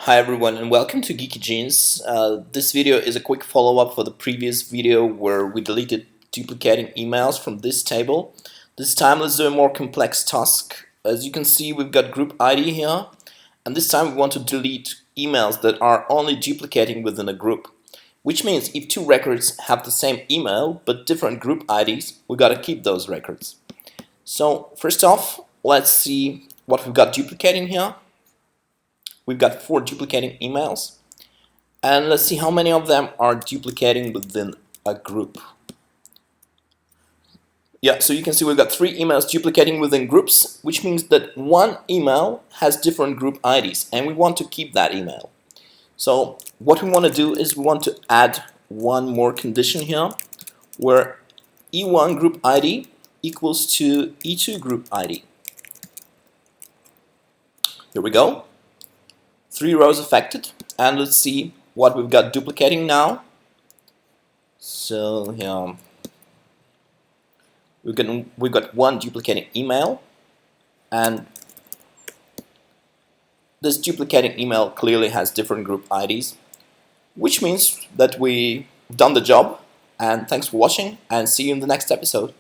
Hi everyone and welcome to Geeky Genes. This video is a quick follow-up for the previous video where we deleted duplicating emails from this table. This time let's do a more complex task. As you can see, we've got group ID here, and this time we want to delete emails that are only duplicating within a group. Which means if two records have the same email but different group IDs, we gotta keep those records. So first off, let's see what we've got duplicating here. We've got 4 duplicating emails, and let's see how many of them are duplicating within a group. Yeah, so you can see we've got 3 emails duplicating within groups, which means that one email has different group IDs, and we want to keep that email. So what we want to do is we want to add one more condition here, where E1 group ID equals to E2 group ID. Here we go. 3 rows affected, and let's see what we've got duplicating now. So here we've got one duplicating email, and this duplicating email clearly has different group IDs, which means that we've done the job. And thanks for watching, and see you in the next episode.